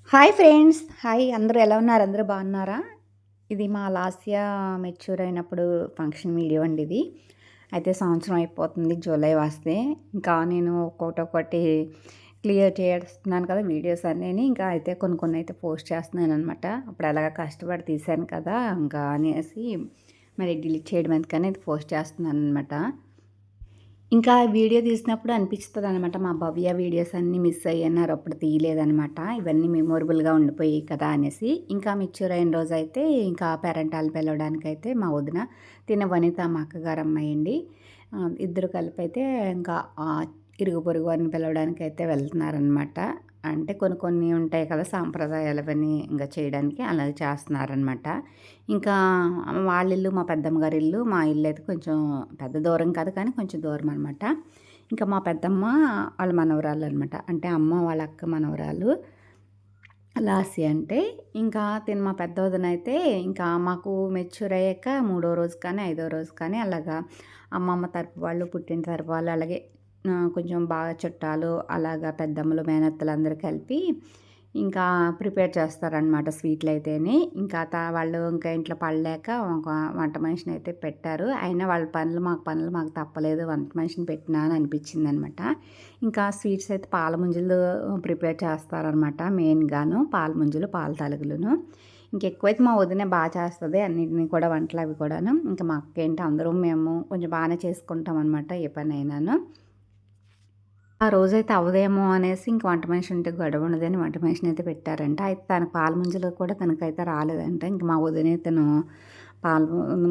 Hi friends. Hi అందరూ ఎలా ఉన్నారు? అందరూ బాగున్నారా? ఇది మా లాస్ట్ ఇయర్ మెచ్యూర్ అయినప్పుడు ఫంక్షన్ వీడియో అండి ఇది. అయితే సంవత్సరం అయిపోతుంది జూలై వస్తే. ఇంకా నేను ఒక్కొక్కటి క్లియర్ చేస్తున్నాను కదా వీడియోస్ అన్నీని. ఇంకా అయితే కొన్ని అయితే పోస్ట్ చేస్తున్నాననమాట. అప్పుడు ఎలాగ కష్టపడి తీశాను కదా! ఇంకా అనేసి మరి డిలీట్ చేయడం ఎందుకని ఇది పోస్ట్ చేస్తున్నాననమాట. ఇంకా వీడియో తీసినప్పుడు అనిపిస్తదనమాట. మా భవ్య వీడియోస్ అన్నీ మిస్ అయ్యన్నారు. అప్పుడు తీయలేదనమాట. ఇవన్నీ మెమొరబుల్‌గా ఉండిపోయాయి కదా అనేసి. ఇంకా మెచ్యూర్ అయిన రోజైతే ఇంకా పేరంటాలు పిలవడానికైతే మా వదిన వనిత మా అక్కగారు అమ్మాయండి. ఇద్దరు కలిపైతే ఇంకా ఇరుగు పొరుగు వారిని పిలవడానికైతే వెళ్తున్నారనమాట. అంటే కొన్ని ఉంటాయి కదా సాంప్రదాయాలు అవన్నీ ఇంకా చేయడానికి అలాగ చేస్తున్నారనమాట. ఇంకా వాళ్ళ ఇల్లు మా పెద్దమ్మ గారి ఇల్లు, మా ఇల్లు అయితే కొంచెం పెద్ద దూరం కాదు కానీ కొంచెం దూరం అనమాట. ఇంకా మా పెద్దమ్మ వాళ్ళ మనవరాలు అనమాట. అంటే అమ్మ వాళ్ళ అక్క మనవరాలు లాసి అంటే. ఇంకా మా పెద్ద వదిన అయితే ఇంకా మాకు మెచ్యూర్ అయ్యాక మూడో రోజు కానీ ఐదో రోజు కానీ అలాగా అమ్మమ్మ తరపు వాళ్ళు పుట్టిన తరపు వాళ్ళు అలాగే కొంచెం బాగా చుట్టాలు అలాగా పెద్దమ్మలు మేనత్తలు అందరూ కలిపి ఇంకా ప్రిపేర్ చేస్తారనమాట స్వీట్లు అయితేని. ఇంకా వాళ్ళు ఇంకా ఇంట్లో పడలేక ఒక వంట మనిషిని అయితే పెట్టారు. అయినా వాళ్ళ పనులు మాకు తప్పలేదు, వంట మనిషిని పెట్టినా అని అనిపించిందనమాట. ఇంకా స్వీట్స్ అయితే పాల ముంజలు ప్రిపేర్ చేస్తారనమాట. మెయిన్గాను పాల ముంజలు పాల తలుగులును. ఇంకెక్కువైతే మా వదిన బాగా చేస్తుంది అన్నింటినీ కూడా వంటలు అవి కూడాను. ఇంకా మా అక్క ఏంటి అందరూ మేము కొంచెం బాగానే చేసుకుంటాం అనమాట ఏ పని అయినాను. ఆ రోజైతే అవ్వదేమో అనేసి ఇంక వంట మనిషి ఉంటే గొడవ ఉండదని వంట మనిషిని అయితే పెట్టారంట. అయితే తన పాల ముంజలు కూడా తనకైతే రాలేదంట. ఇంక మా వదిన తను పాల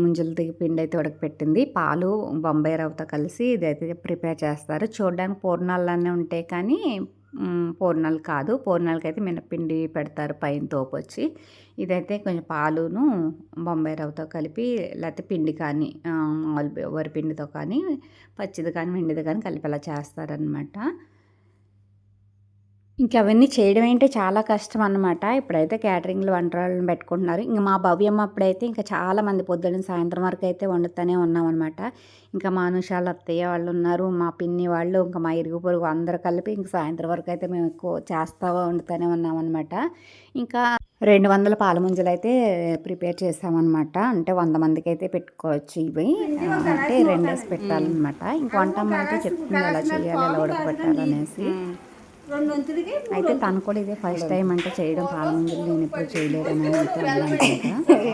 ముంజలు దిగి పిండి అయితే ఉడకపెట్టింది. పాలు బొంబాయి రవ్వతో కలిసి ఇదైతే ప్రిపేర్ చేస్తారు. చూడడానికి పూర్ణాలనే ఉంటాయి కానీ పూర్ణాలు కాదు. పూర్ణాలకైతే మినప్పిండి పెడతారు పైన తోపొచ్చి. ఇదైతే కొంచెం పాలును బొంబాయి రవ్వతో కలిపి లేకపోతే పిండి కానీ మామూలు వరిపిండితో కానీ పచ్చిది కానీ వెండిది కానీ కలిపి అలా చేస్తారనమాట. అవన్నీ చేయడం ఏంటి చాలా కష్టం అనమాట. ఇప్పుడైతే క్యాటరింగ్‌లు వంటోళ్ళని పెట్టుకుంటున్నారు. ఇంక మా భవ్యమ్మ అప్పుడైతే ఇంకా చాలామంది పొద్దున్న సాయంత్రం వరకు అయితే వండుతూనే ఉన్నామనమాట. ఇంకా మా అనుషాల అత్తయ్య వాళ్ళు ఉన్నారు, మా పిన్ని వాళ్ళు, ఇంకా మా ఇరుగు పొరుగు అందరూ కలిపి ఇంక సాయంత్రం వరకు అయితే మేము ఎక్కువ వండుతూనే ఉన్నామనమాట. ఇంకా 200 పాల ముంజలైతే ప్రిపేర్ చేసామనమాట. అంటే 100 మందికైతే పెట్టుకోవచ్చు ఇవి. అంటే 2 పెట్టాలనమాట. ఇంక వంటమ్మ అయితే చెప్తుంది ఎలా చేయాలి, ఎలా ఉడకబెట్టాలనేసి. అయితే తను కూడా ఇదే ఫస్ట్ టైం అంటే చేయడం పాల ముంజలు నేను ఎప్పుడు చేయలేదని అయితే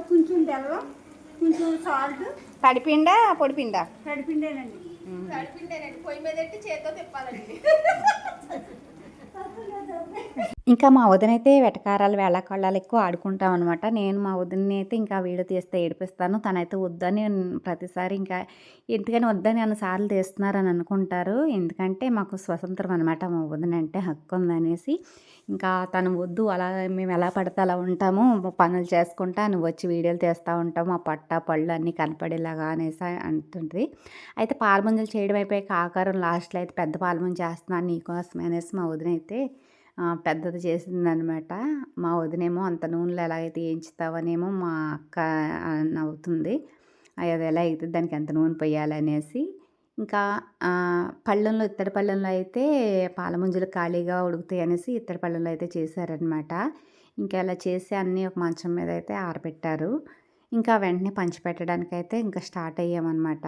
కొంచెం బెల్లం కొంచెం సాల్ట్ తడిపిండా పొడిపిండా తడిపిండేనండి పొయ్యి మీద పెట్టి చేతితో తిప్పాలండి. ఇంకా మా వదినైతే వెటకారాలు వేళాకోళాలు ఎక్కువ ఆడుకుంటాం అనమాట. నేను మా వదినని అయితే ఇంకా వీడియో తీస్తే ఏడిపిస్తాను. తనైతే వద్దని ప్రతిసారి ఇంకా ఎందుకని వద్దని అన్నసార్లు తీస్తున్నారని అనుకుంటారు. ఎందుకంటే మాకు స్వతంత్రం అనమాట మా వదిన అంటే హక్కు ఉందనేసి. ఇంకా తను వద్దు అలా మేము ఎలా పడితే అలా ఉంటాము పనులు చేసుకుంటా నువ్వు వచ్చి వీడియోలు తీస్తూ ఉంటాము ఆ పళ్ళు అన్నీ కనపడేలాగా అనేసి అంటుంది. అయితే పాలముంజలు చేయడం అయిపోయాక ఆకారం లాస్ట్లో అయితే పెద్ద పాలముంజ చేస్తున్నాను నీకోసమే అనేసి మా వదిన అయితే పెద్దది చేసిందనమాట. మా వదినేమో అంత నూనెలో ఎలాగైతే వేయించుతావనేమో మా అక్క నవ్వుతుంది. అది ఎలా అవుతుంది దానికి ఎంత నూనె పొయ్యాలనేసి. ఇంకా ఇత్తడి పళ్ళెంలో అయితే పాలముంజలు ఖాళీగా ఉడుకుతాయి అనేసి ఇత్తడి పళ్ళెంలో అయితే చేశారనమాట. ఇంకా అలా చేసి అన్నీ ఒక మంచం మీద అయితే ఆరబెట్టారు. ఇంకా వెంటనే పంచిపెట్టడానికైతే ఇంకా స్టార్ట్ అయ్యామన్నమాట.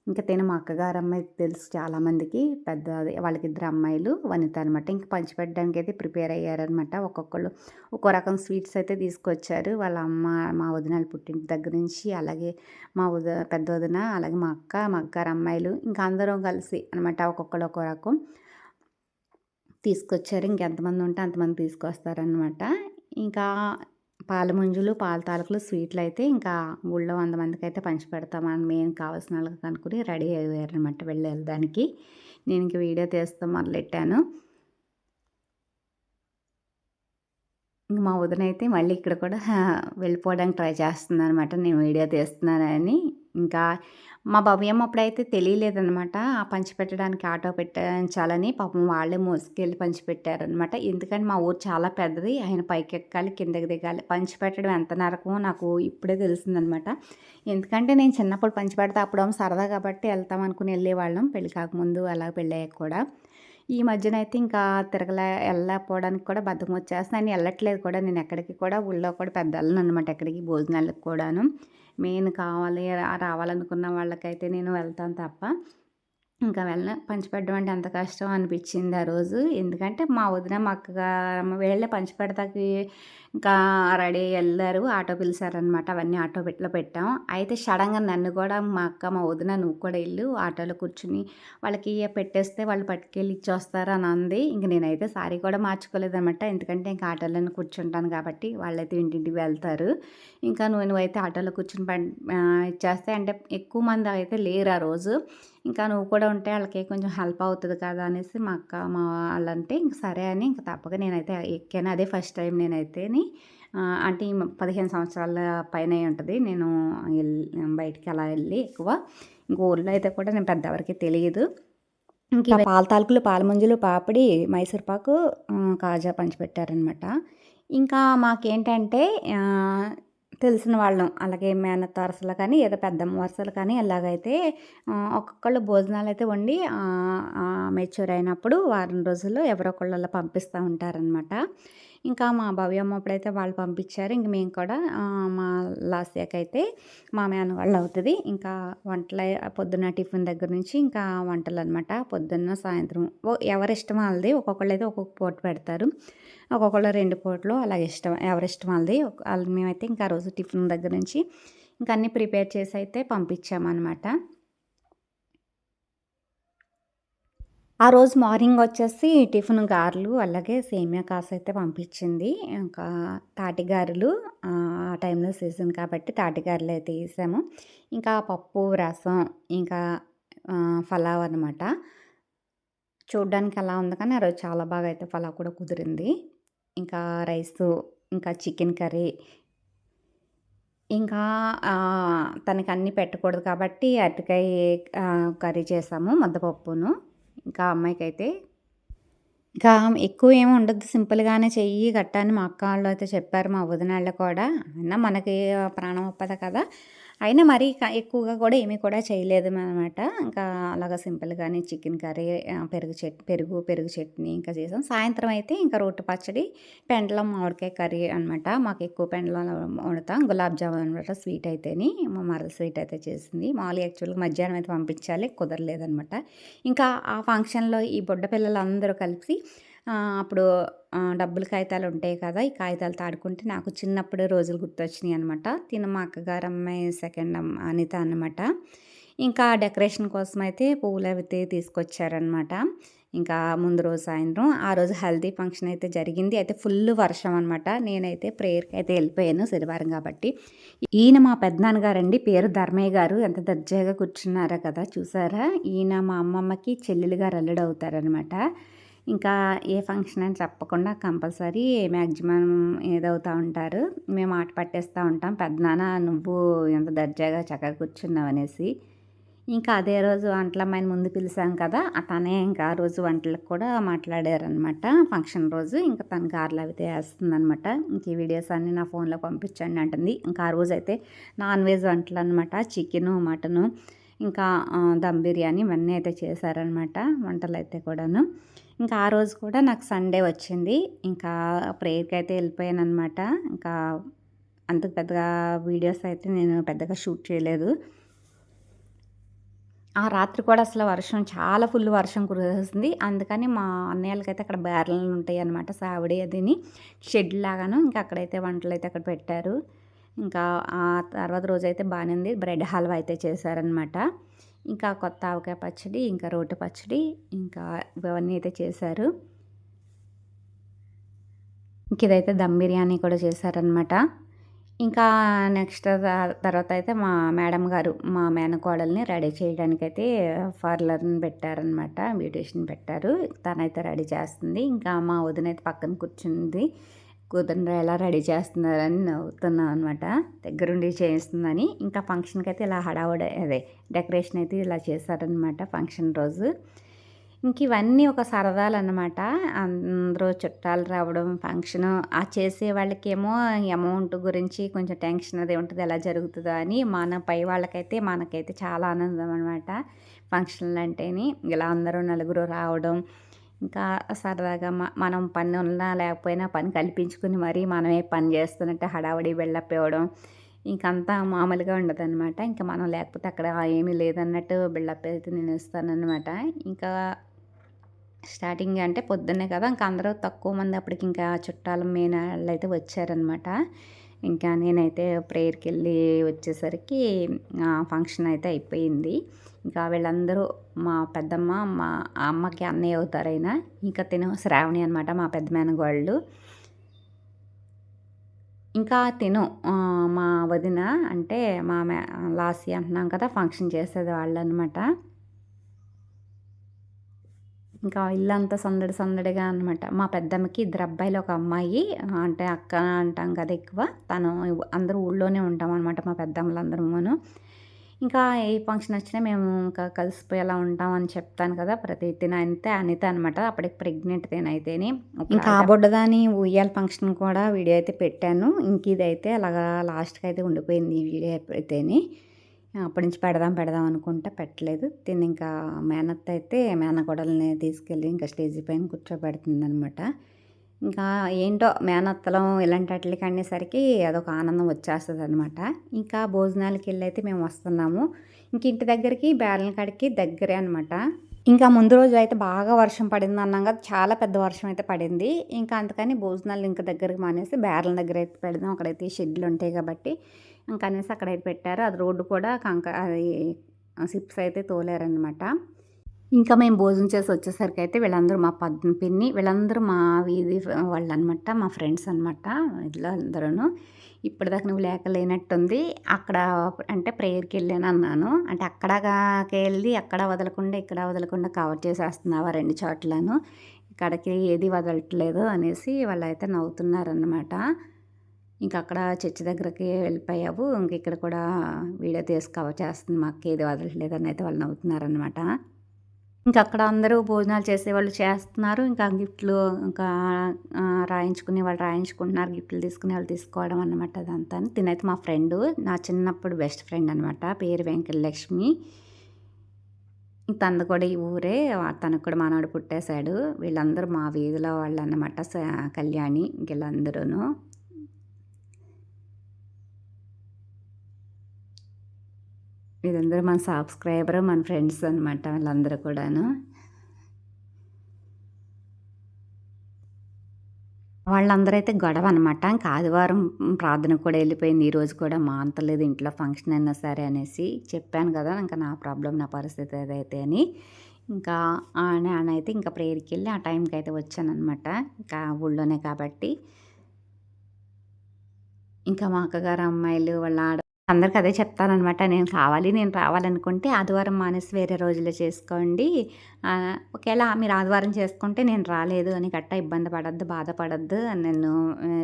ఇంకా మా అక్కగారు అమ్మాయి తెలుసు చాలామందికి పెద్దది వాళ్ళకి ఇద్దరు అమ్మాయిలు వనిత అనమాట. ఇంకా పంచిపెట్టడానికి అయితే ప్రిపేర్ అయ్యారనమాట. ఒక్కొక్కళ్ళు ఒక్కో రకం స్వీట్స్ అయితే తీసుకొచ్చారు. వాళ్ళ అమ్మ మా వదినాలు పుట్టిన దగ్గర నుంచి అలాగే మా పెద్ద వదిన అలాగే మా అక్కగారు అమ్మాయిలు ఇంకా అందరం కలిసి అనమాట ఒక్కొక్కళ్ళు ఒక్కో రకం తీసుకొచ్చారు. ఇంకెంతమంది ఉంటే అంతమంది తీసుకొస్తారనమాట. ఇంకా పాల ముంజులు పాల తాలకులు స్వీట్లు అయితే ఇంకా ఊళ్ళో 100 మందికి అయితే పంచిపెడతామని మెయిన్ కావాల్సిన వాళ్ళకి కనుక్కొని రెడీ అయ్యారనమాట వెళ్ళడానికి. నేను ఇంక వీడియో తీస్తాం మొదలెట్టాను. ఇంక మా వదిన అయితే మళ్ళీ ఇక్కడ కూడా వెళ్ళిపోవడానికి ట్రై చేస్తుందనమాట నేను వీడియో తీస్తున్నానని. ఇంకా మా భవ్యమ్మ అప్పుడైతే తెలియలేదనమాట పంచిపెట్టడానికి ఆటో పెట్టించాలని. పాపం వాళ్ళే మోసుకెళ్ళి పంచిపెట్టారనమాట. ఎందుకంటే మా ఊరు చాలా పెద్దది, ఆయన పైకి ఎక్కాలి కిందకి దిగాలి. పంచిపెట్టడం ఎంత నరకమో నాకు ఇప్పుడే తెలిసిందనమాట. ఎందుకంటే నేను చిన్నప్పుడు పంచిపెడితే అప్పుడేమో సరదా కాబట్టి వెళ్తాం అనుకుని వెళ్ళేవాళ్ళం పెళ్ళి కాకముందు అలా పెళ్ళయ్యాక కూడా. ఈ మధ్యన అయితే ఇంకా వెళ్ళకపోవడానికి కూడా బద్ధకం వచ్చేస్తుంది. నేను వెళ్ళట్లేదు కూడా, నేను ఎక్కడికి కూడా ఊళ్ళో కూడా పెద్ద వెళ్ళననమాట ఎక్కడికి భోజనాలకు కూడాను. మెయిన్ కావాలి రావాలనుకున్న వాళ్ళకైతే నేను వెళ్తాను తప్ప ఇంకా పంచిపెట్టడం అంటే ఎంత కష్టం అనిపించింది ఆ రోజు. ఎందుకంటే మా వదిన, మా అక్కగారు వీళ్ళే పంచిపెడతాకి ఇంకా రెడీ వెళ్ళారు. ఆటో పిలిచారనమాట. అవన్నీ ఆటో పెట్టాం. అయితే సడన్గా నన్ను కూడా మా అక్క, మా వదిన నువ్వు కూడా వెళ్ళు ఆటోలో కూర్చుని వాళ్ళకి పెట్టేస్తే వాళ్ళు పట్టుకెళ్ళి ఇచ్చొస్తారు అని అంది. ఇంక నేనైతే సారీ కూడా మార్చుకోలేదనమాట. ఎందుకంటే ఇంకా ఆటోలోనే కూర్చుంటాను కాబట్టి వాళ్ళైతే ఇంటింటికి వెళ్తారు. ఇంకా నువ్వైతే ఆటోలో కూర్చుని ఇచ్చేస్తే అంటే ఎక్కువ మంది అయితే లేరు ఆ రోజు. ఇంకా నువ్వు కూడా ఉంటే వాళ్ళకి కొంచెం హెల్ప్ అవుతుంది కదా అనేసి మా అక్క మా వాళ్ళంటే ఇంక సరే అని ఇంక తప్పక నేనైతే ఎక్కాను. అదే ఫస్ట్ టైం నేనైతేని అంటే 15 సంవత్సరాల పైనే ఉంటుంది నేను బయటికి అలా వెళ్ళి ఎక్కువ. ఇంక ఊళ్ళో అయితే కూడా నేను పెద్దవరకు తెలియదు. ఇంక పాల తాలకులు, పాల ముంజలు, పాపిడి, మైసూర్పాకు, కాజా పంచిపెట్టారనమాట. ఇంకా మాకేంటంటే తెలిసిన వాళ్ళం అలాగే మేనత్త వరుసలు కానీ ఏదో పెద్దమ్మ వరుసలు కానీ అలాగైతే ఒక్కొక్కళ్ళు భోజనాలు అయితే వండి మెచ్యూర్ అయినప్పుడు వారం రోజుల్లో ఎవరో ఒకళ్ళు అలా పంపిస్తూ ఉంటారనమాట. ఇంకా మా భవ్యమ్మ అప్పుడైతే వాళ్ళు పంపించారు. ఇంక మేము కూడా మా లాస్యాకైతే మా మేనవాళ్ళు అవుతుంది. ఇంకా వంటలు పొద్దున్న టిఫిన్ దగ్గర నుంచి ఇంకా వంటలు అనమాట. పొద్దున్న సాయంత్రం ఎవరిష్టం వాళ్ళది. ఒక్కొక్కళ్ళు అయితే ఒక్కొక్క పూట పెడతారు, ఒక్కొక్కళ్ళు 2 పూటలు అలా ఇష్టం ఎవరిష్టం వాళ్ళది. మేమైతే ఇంకా ఆ రోజు టిఫిన్ దగ్గర నుంచి ఇంకా అన్నీ ప్రిపేర్ చేసి అయితే పంపించామన్నమాట. ఆ రోజు మార్నింగ్ వచ్చేసి టిఫిన్ గారెలు అలాగే సేమియా కాసు అయితే పంపించింది. ఇంకా తాటి గారెలు ఆ టైంలో సీజన్ కాబట్టి తాటి గారెలు అయితే వేసాము. ఇంకా పప్పు, రసం, ఇంకా పలావ్ అనమాట. చూడ్డానికి అలా ఉంది కానీ ఆ రోజు చాలా బాగా అయితే పలావ్ కూడా కుదిరింది. ఇంకా రైసు, ఇంకా చికెన్ కర్రీ, ఇంకా తనకి అన్నీ పెట్టకూడదు కాబట్టి అరటికాయ కర్రీ చేసాము, ముద్దపప్పును. ఇంకా అమ్మాయికైతే ఇంకా ఎక్కువ ఏమి ఉండదు, సింపుల్గానే చెయ్యి గట్ట అని మా అక్క వాళ్ళు అయితే చెప్పారు, మా వదినాళ్ళు కూడా. అయినా మనకి ప్రాణం ఒప్పదు కదా, అయినా మరీ ఎక్కువగా కూడా ఏమీ కూడా చేయలేదు అనమాట. ఇంకా అలాగా సింపుల్గానే చికెన్ కర్రీ, పెరుగు చట్నీ ఇంకా చేసాం. సాయంత్రం అయితే ఇంకా రోటి పచ్చడి, పెండలం మామిడికాయ కర్రీ అనమాట. మాకు ఎక్కువ పెండలం వండుతాం. గులాబ్ జామున్ అనమాట స్వీట్ అయితేని, మా మరల స్వీట్ అయితే చేసింది. మామూలుగా యాక్చువల్గా మధ్యాహ్నం అయితే పంపించాలి, కుదరలేదనమాట. ఇంకా ఆ ఫంక్షన్లో ఈ బుడ్డ పిల్లలందరూ కలిసి అప్పుడు డబ్బులు కాగితాలు ఉంటాయి కదా, ఈ కాగితాలు తాడుకుంటే నాకు చిన్నప్పుడు రోజులు గుర్తొచ్చినాయి అనమాట. తిను మా అక్కగారు అమ్మాయి సెకండ్ అనిత అనమాట. ఇంకా డెకరేషన్ కోసం అయితే పువ్వులు అవి తీసుకొచ్చారనమాట. ఇంకా ముందు రోజు సాయంత్రం ఆ రోజు హల్దీ ఫంక్షన్ అయితే జరిగింది. అయితే ఫుల్ వర్షం అనమాట. నేనైతే ప్రేయర్కి అయితే వెళ్ళిపోయాను, శనివారం కాబట్టి. ఈయన మా పెద్దనాన్నగారండి, పేరు ధర్మయ్య గారు. ఎంత దర్జాగా కూర్చున్నారో కదా, చూసారా. ఈయన మా అమ్మమ్మకి చెల్లెలు గారు అల్లుడు అవుతారనమాట. ఇంకా ఏ ఫంక్షన్ అని చెప్పకుండా కంపల్సరీ మ్యాక్సిమం ఏదవుతూ ఉంటారు. మేము ఆట పట్టేస్తూ ఉంటాం, పెద్దనాన్న నువ్వు ఎంత దర్జాగా చక్కగా కూర్చున్నావు అనేసి. ఇంకా అదే రోజు వంటలమ్మాయిని ముందు పిలిచాం కదా, తనే ఇంకా ఆ రోజు వంటలకు కూడా మాట్లాడారనమాట. ఫంక్షన్ రోజు ఇంకా తన గారెలు అవి వేస్తుందనమాట. ఇంక ఈ వీడియోస్ అన్నీ నా ఫోన్లో పంపించండి అంటుంది. ఇంకా ఆ రోజు అయితే నాన్ వెజ్ వంటలు అనమాట, చికెను, మటను, ఇంకా దమ్ బిర్యానీ ఇవన్నీ అయితే చేశారనమాట వంటలు అయితే కూడాను. ఇంకా ఆ రోజు కూడా నాకు సండే వచ్చింది. ఇంకా ప్రేయర్కి అయితే వెళ్ళిపోయాను అనమాట. ఇంకా అంత పెద్దగా వీడియోస్ అయితే నేను పెద్దగా షూట్ చేయలేదు. ఆ రాత్రి కూడా అసలు వర్షం చాలా ఫుల్ వర్షం కురిసేసింది. అందుకని మా అన్నయ్యలకైతే అక్కడ బ్యారెలు ఉంటాయి అనమాట, సావిడి అదిని షెడ్ లాగాను. ఇంకా అక్కడైతే వంటలు అయితే అక్కడ పెట్టారు. ఇంకా ఆ తర్వాత రోజైతే బాగానే ఉంది. బ్రెడ్ హల్వా అయితే చేశారనమాట. ఇంకా కొత్త ఆవకాయ పచ్చడి, ఇంకా రోటి పచ్చడి, ఇంకా ఇవన్నీ అయితే చేశారు. ఇంక ఇదైతే దమ్ బిర్యానీ కూడా చేశారనమాట. ఇంకా నెక్స్ట్ తర్వాత అయితే మా మేడం గారు మా మేనకోడల్ని రెడీ చేయడానికైతే పార్లర్ని పెట్టారనమాట, బ్యూటీషియన్ పెట్టారు. తనైతే రెడీ చేస్తుంది. ఇంకా మా వదిన అయితే పక్కన కూర్చుంది. కూతురు ఎలా రెడీ చేస్తున్నారని నవ్వుతున్నాను అనమాట, దగ్గరుండి చేస్తుందని. ఇంకా ఫంక్షన్కి అయితే ఇలా అదే డెకరేషన్ అయితే ఇలా చేశారనమాట ఫంక్షన్ రోజు. ఇంక ఇవన్నీ ఒక సరదాలు అన్నమాట. అందరూ చుట్టాలు రావడం, ఫంక్షను ఆ చేసే వాళ్ళకేమో అమౌంట్ గురించి కొంచెం టెన్షన్ అది ఉంటుంది, ఎలా జరుగుతుందో అని. మన పై వాళ్ళకైతే మనకైతే చాలా ఆనందం అనమాట ఫంక్షన్లు అంటేని. ఇలా అందరూ నలుగురు రావడం, ఇంకా సరదాగా మనం పని ఉన్నా లేకపోయినా పని కల్పించుకుని మరీ మనమే పని చేస్తున్నట్టు హడావుడి బిల్డప్ ఇవ్వడం ఇంకంతా మామూలుగా ఉండదనమాట. ఇంకా మనం లేకపోతే అక్కడ ఏమీ లేదన్నట్టు బిల్డప్ అయితే నేను ఇస్తాననమాట. ఇంకా స్టార్టింగ్ అంటే పొద్దున్నే కదా! ఇంకా అందరూ తక్కువ మంది అప్పటికి ఇంకా చుట్టాలు మేనళ్ళైతే వచ్చారనమాట. ఇంకా నేనైతే ప్రేయర్‌కెళ్ళి వచ్చేసరికి ఫంక్షన్ అయితే అయిపోయింది. ఇంకా వీళ్ళందరూ మా పెద్దమ్మ, మా అమ్మకి అన్నయ్య అవుతారాయన. ఇంకా తిను శ్రావణి అనమాట మా పెద్ద మేనకోడలు. ఇంకా తిను మా వదిన అంటే మా లాస్య అంటున్నాం కదా! ఫంక్షన్ చేసేది వాళ్ళనమాట. ఇంకా ఇల్లంతా సందడి సందడిగా అనమాట. మా పెద్దమ్మకి ఇద్దరు అబ్బాయిలు, ఒక అమ్మాయి. అంటే అక్క అంటాం కదా ఎక్కువ. తను అందరూ ఊళ్ళోనే ఉంటామనమాట మా పెద్దమ్మలందరమును. ఇంకా ఏ ఫంక్షన్ వచ్చినా మేము ఇంకా కలిసిపోయి అలా ఉంటామని చెప్తాను కదా! ప్రతి తినైతే అనిత అనమాట. అప్పటికి ప్రెగ్నెంట్ తినైతేని. ఇంకా ఆ బుడ్డదాని ఉయ్యాల ఫంక్షన్ కూడా వీడియో అయితే పెట్టాను. ఇంక ఇదైతే అలాగా లాస్ట్‌కి అయితే ఉండిపోయింది ఈ వీడియో అయితేని. అప్పటి నుంచి పెడదాం అనుకుంటే పెట్టలేదు. తిను ఇంకా మేనత్త అయితే మేనకోడల్ని తీసుకెళ్ళి ఇంకా స్టేజీ పైన కూర్చోబెడుతుందనమాట. ఇంకా ఏంటో మేనత్తలం ఇలాంటి వాటిలకి అనేసరికి అదొక ఆనందం వచ్చేస్తదనమాట. ఇంకా భోజనాలకెళ్ళి అయితే మేము వస్తున్నాము. ఇంక ఇంటి దగ్గరికి బేరల కాడికి దగ్గరే అనమాట. ఇంకా ముందు రోజు అయితే బాగా వర్షం పడింది అన్నాం కదా! చాలా పెద్ద వర్షం అయితే పడింది. ఇంకా అందుకని భోజనాలు ఇంక దగ్గరికి మానేసి బేరల దగ్గర అయితే పెడదాం. అక్కడైతే షెడ్లు ఉంటాయి కాబట్టి ఇంకనేసి అక్కడైతే పెట్టారు. అది రోడ్డు కూడా అది సిప్స్ అయితే తోలారనమాట. ఇంకా మేము భోజనం చేసి వచ్చేసరికి అయితే వీళ్ళందరూ మా పిన్ని వీళ్ళందరూ మా వీధి వాళ్ళనమాట. మా ఫ్రెండ్స్ అనమాట వీళ్ళు అందరూను. ఇప్పటిదాకా నువ్వు లేక లేనట్టుంది. అక్కడ అంటే ప్రేయర్‌కి వెళ్ళాను అన్నాను. అంటే అక్కడికెళ్ళి అక్కడ వదలకుండా, ఇక్కడ వదలకుండా కవర్ చేసేస్తున్నావా 2 చోట్లను. ఇక్కడికి ఏది వదలట్లేదు అనేసి వాళ్ళైతే నవ్వుతున్నారనమాట. ఇంకా అక్కడ చర్చి దగ్గరికి వెళ్ళిపోయావు. ఇంక ఇక్కడ కూడా వీడియో తీసి కవర్ చేస్తుంది. మా అక్క ఏది వదలట్లేదని అయితే వాళ్ళు నవ్వుతున్నారనమాట. ఇంకా అక్కడ అందరూ భోజనాలు చేసేవాళ్ళు చేస్తున్నారు. ఇంకా గిఫ్ట్లు ఇంకా రాయించుకునే వాళ్ళు రాయించుకుంటున్నారు. గిఫ్ట్లు తీసుకునే వాళ్ళు తీసుకోవడం అనమాట అదంతా. తినైతే మా ఫ్రెండు నా చిన్నప్పుడు బెస్ట్ ఫ్రెండ్ అనమాట. పేరు వెంకటలక్ష్మి. తనది కూడా ఈ ఊరే. తనకు కూడా మనవడు పుట్టేశాడు. వీళ్ళందరూ మా వీధిలో వాళ్ళనమాట. కళ్యాణి వీళ్ళందరూను. వీళ్ళందరూ మన సబ్స్క్రైబర్, మన ఫ్రెండ్స్ అనమాట వీళ్ళందరూ కూడాను. వాళ్ళందరూ అయితే గొడవ అనమాట. ఇంకా ఆదివారం ప్రార్థనకు కూడా వెళ్ళిపోయింది. ఈరోజు కూడా మానతలేదు ఇంట్లో ఫంక్షన్ అయినా సరే అనేసి. చెప్పాను కదా! ఇంకా నా ప్రాబ్లమ్, నా పరిస్థితి ఏదైతే అని. ఇంకా నేనైతే ఇంకా ప్రేయర్‌కి వెళ్ళి ఆ టైంకి అయితే వచ్చాననమాట. ఇంకా ఊళ్ళోనే కాబట్టి. ఇంకా మా అక్కగారు అమ్మాయిలు వాళ్ళ అందరికి అదే చెప్తాననమాట. నేను రావాలనుకుంటే ఆదివారం మానేసి వేరే రోజుల్లో చేసుకోండి. ఒకవేళ మీరు ఆదివారం చేసుకుంటే నేను రాలేదు అని గట్టా ఇబ్బంది పడొద్దు, బాధపడొద్దు, నన్ను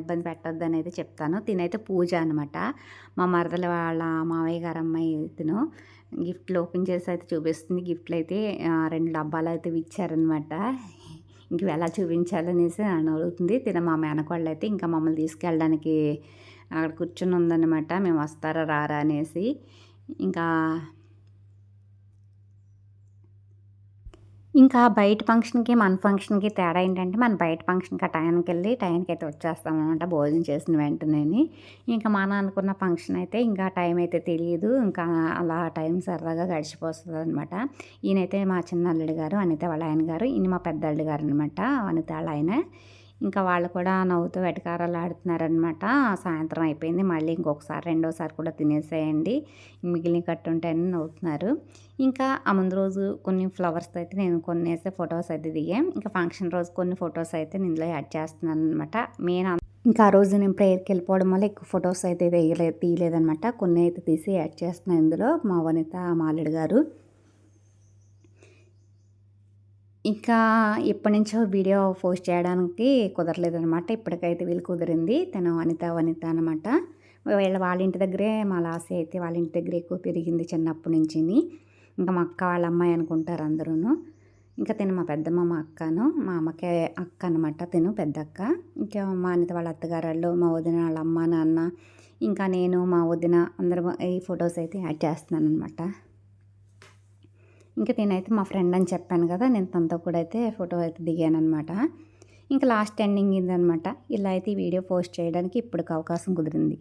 ఇబ్బంది పెట్టొద్దు అని అయితే చెప్తాను. తినైతే పూజ అనమాట. మా మరదలు వాళ్ళ మావయ్య గారు అమ్మాయి తిను గిఫ్ట్లు ఓపెన్ చేసి అయితే చూపిస్తుంది. గిఫ్ట్లు అయితే 2 డబ్బాలు అయితే ఇచ్చారనమాట. ఇంక ఎలా చూపించాలనేసి నన్ను అడుగుతుంది. మా మేనకోడలు అయితే ఇంకా మమ్మల్ని తీసుకెళ్ళడానికి అక్కడ కూర్చొని ఉందన్నమాట. మేము వస్తారా రారా అనేసి. ఇంకా బయట ఫంక్షన్‌కి, మన ఫంక్షన్‌కి తేడా ఏంటంటే, మనం బయట ఫంక్షన్‌కి ఆ టయానికెళ్ళి టయానికైతే వచ్చేస్తామనమాట భోజనం చేసిన వెంటనేని. ఇంకా మనం అనుకున్న ఫంక్షన్ అయితే ఇంకా టైం అయితే తెలీదు. ఇంకా అలా టైం సరదాగా గడిచిపోతదనమాట. ఈయనైతే మా చిన్న అల్లుడు గారు, అనిత వాళ్ళ ఆయన గారు. ఈయన మా పెద్ద అల్లుడు గారనమాట, అనిత వాళ్ళ ఆయన. ఇంకా వాళ్ళు కూడా నవ్వుతూ వెటకారాలు ఆడుతున్నారనమాట. సాయంత్రం అయిపోయింది. మళ్ళీ ఇంకొకసారి రెండోసారి కూడా తినేసేయండి, మిగిలిన కట్టుంటాయని నవ్వుతున్నారు. ఇంకా ఆ ముందు రోజు కొన్ని ఫ్లవర్స్‌తో అయితే నేను కొన్నేసి ఫొటోస్ అయితే దిగాం. ఇంకా ఫంక్షన్ రోజు కొన్ని ఫొటోస్ అయితే నేను ఇందులో యాడ్ చేస్తున్నాననమాట. ఇంకా ఆ రోజు నేను ప్రేయర్‌కి వెళ్ళిపోవడం వల్ల ఎక్కువ ఫొటోస్ అయితే తీయలేదనమాట. కొన్ని అయితే తీసి యాడ్ చేస్తున్నాను ఇందులో. మా వనిత, మా అల్లుడు గారు. ఇంకా ఎప్పటినుంచో వీడియో పోస్ట్ చేయడానికి కుదరలేదనమాట. ఇప్పటికైతే వీలు కుదిరింది. తను వనిత అనమాట. వాళ్ళ ఇంటి దగ్గరే మా లాస్య అయితే వాళ్ళ ఇంటి దగ్గరే ఎక్కువ పెరిగింది చిన్నప్పటి నుంచిని. ఇంకా మా అక్క వాళ్ళ అమ్మాయి అనుకుంటారు అందరూను. ఇంకా తిను మా పెద్దమ్మ, మా అక్కను, మా అమ్మకే అక్క అనమాట. తిను పెద్దక్క. ఇంకా మా అనిత వాళ్ళ అత్తగారాళ్ళు, మా వదిన వాళ్ళ అమ్మ, నాన్న, ఇంకా నేను, మా వదిన అందరం ఈ ఫొటోస్ అయితే యాడ్ చేస్తున్నాను అనమాట. ఇంకా నేనైతే మా ఫ్రెండ్ అని చెప్పాను కదా, నేను తనతో కూడా అయితే ఫోటో అయితే దిగాను అనమాట. ఇంకా లాస్ట్ ఎండింగ్ ఇదనమాట. ఇలా అయితే ఈ వీడియో పోస్ట్ చేయడానికి ఇప్పటికి అవకాశం కుదిరింది.